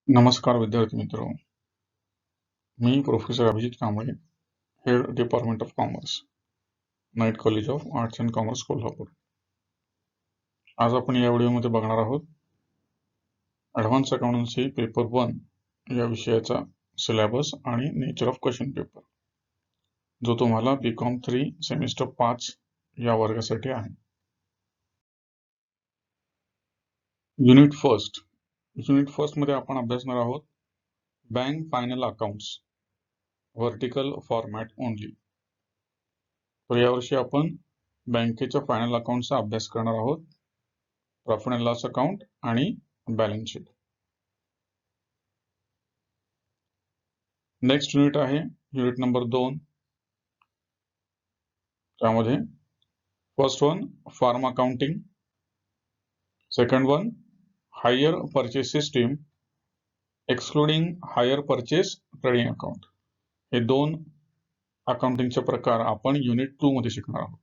नमस्कार विद्यार्थी मित्रो, मी professor Abhijit Kamble, head department of commerce, night college of arts and commerce Kolhapur. आज आपण या व्हिडिओमध्ये बघणार आहोत ॲडव्हान्स अकाउंटन्सी पेपर 1 या विषयाचा सिलेबस आणि नेचर ऑफ क्वेश्चन पेपर, जो तुम्हाला बीकॉम 3 सेमिस्टर 5 या वर्गासाठी आहे. युनिट फर्स्ट मध्ये आपण अभ्यासणार आहोत bank final accounts, vertical format only. तर यावर्षी आपण बँकेच्या फायनल अकाउंटचा अभ्यास करणार आहोत, प्रॉफिट अँड लॉस अकाउंट आणि बॅलन्स शीट. नेक्स्ट युनिट आहे युनिट नंबर 2. त्यामध्ये first one firm accounting, second one hire purchase system excluding hire purchase trading account. हे दोन अकाउंटिंगचे प्रकार आपण युनिट 2 मध्ये शिकणार आहोत.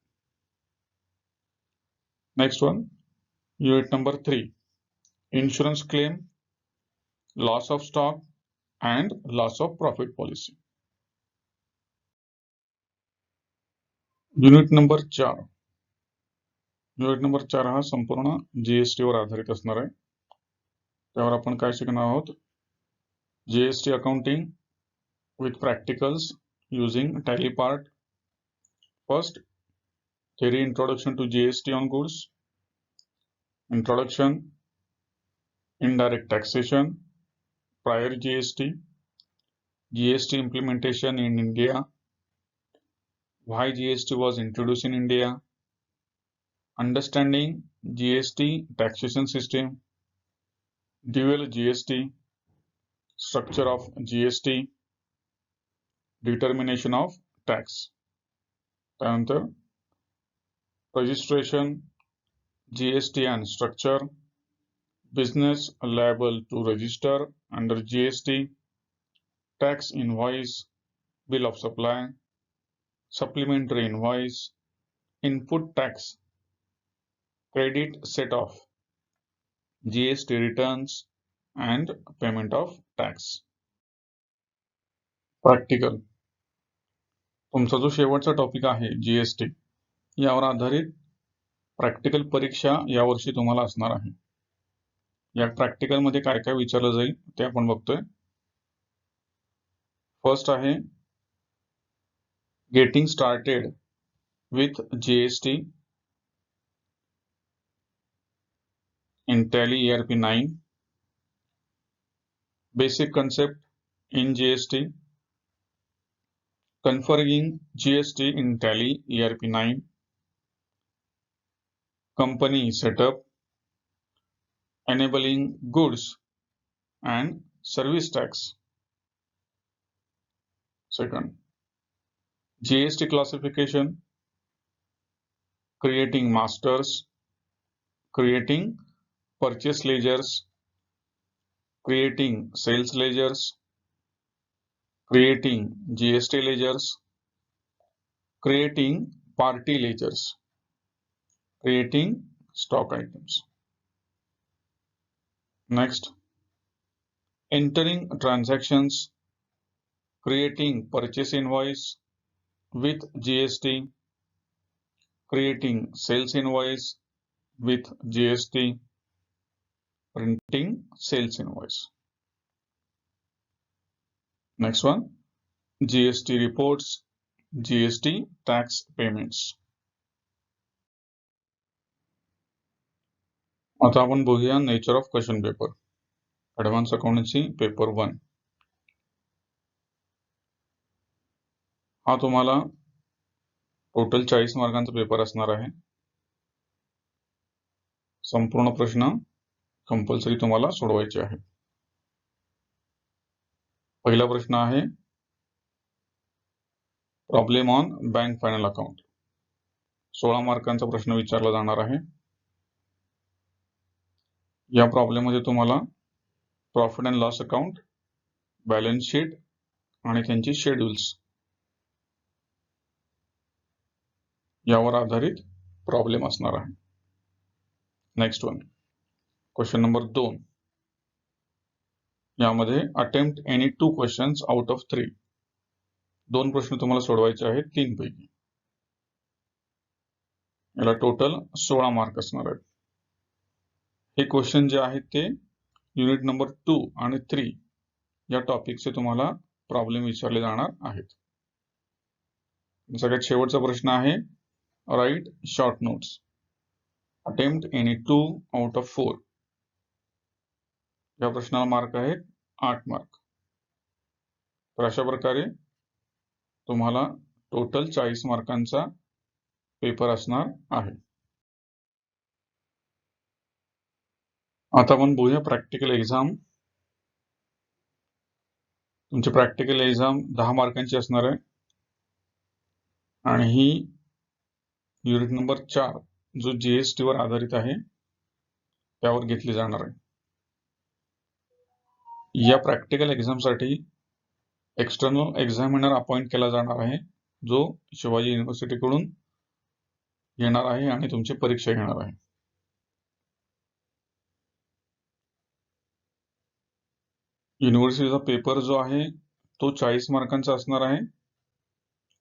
Next one unit number 3 insurance claim, loss of stock and loss of profit policy. Unit number 4 हा संपूर्ण जीएसटी वर आधारित असणार आहे. त्यावर आपण काय शिकणार आहोत? GST accounting with practicals using tally part. First, theory introduction to GST on goods, introduction, indirect taxation, prior GST, GST implementation in India, why GST was introduced in India, understanding GST taxation system, dual GST, structure of GST, determination of tax. त्यानंतर registration, GST and structure, business liable to register under GST, tax invoice, bill of supply, supplementary invoice, input tax, credit set off, GST returns and payment of tax. Practical, तुमचा जो शेवटचा topic आहे GST, यावर आधारित practical परीक्षा यावर्षी तुम्हाला असणार आहे. या प्रॅक्टिकल मध्ये काय काय विचारलं जाईल ते आपण बघतोय. फर्स्ट आहे getting started with GST in Tally ERP 9, basic concept in GST, configuring GST in Tally ERP 9, company setup, enabling goods and service tax. Second, GST classification, creating masters, creating purchase ledgers, creating sales ledgers, creating GST ledgers, creating party ledgers, creating stock items. Next, entering transactions, creating purchase invoice with GST, creating sales invoice with GST, printing sales invoice. Next one, GST reports, GST tax payments. आता आपण बघूया nature of question paper, advance accountancy paper 1. हा तुम्हाला total 40 मार्कांचा paper असणार आहे. संपूर्ण प्रश्न compulsory तुम्हाला सोडवायचे आहेत. पहिला प्रश्न आहे problem on bank final account. 16 मार्कांचा प्रश्न विचारला जाणार आहे. या प्रॉब्लेम मध्ये तुम्हाला profit and loss account, balance sheet आणि त्यांची शेड्यूल्स यावर आधारित प्रॉब्लेम असणार आहे. Next one, question number 2. यामध्ये attempt any 2 questions out of 3. 2 प्रश्न तुम्हाला सोडवायचे आहेत 3 पैकी. याला टोटल 16 मार्क असणार आहेत. हे क्वेश्चन जे आहेत ते युनिट नंबर 2 आणि 3 या टॉपिकचे तुम्हाला प्रॉब्लेम विचारले जाणार आहेत. सगळ्यात शेवटचा प्रश्न आहे write short notes. Attempt any 2 out of 4. या प्रश्नाला मार्क आहेत 8 मार्क. तर अशा प्रकारे तुम्हाला टोटल 40 मार्कांचा पेपर असणार आहे. आता आपण बघूया प्रॅक्टिकल एक्झाम. तुमची प्रॅक्टिकल एक्झाम 10 मार्कांची असणार आहे आणि ही युनिट नंबर 4 जो GST वर आधारित आहे त्यावर घेतली जाणार आहे. या प्रॅक्टिकल एक्झामसाठी एक्सटर्नल एक्झामिनर अपॉइंट केला जाणार आहे जो शिवाजी युनिव्हर्सिटीकडून येणार आहे आणि तुमची परीक्षा घेणार आहे. युनिव्हर्सिटीचा पेपर जो आहे तो 40 मार्कांचा असणार आहे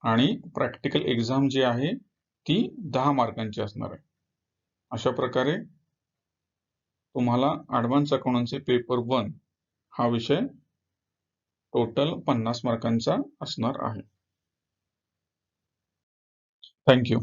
आणि प्रॅक्टिकल एक्झाम जी आहे ती 10 मार्कांची असणार आहे. अशा प्रकारे तुम्हाला ॲडव्हान्स अकाउंटन्सी पेपर 1 हा विषय टोटल 50 मार्कांचा असणार आहे. थँक्यू.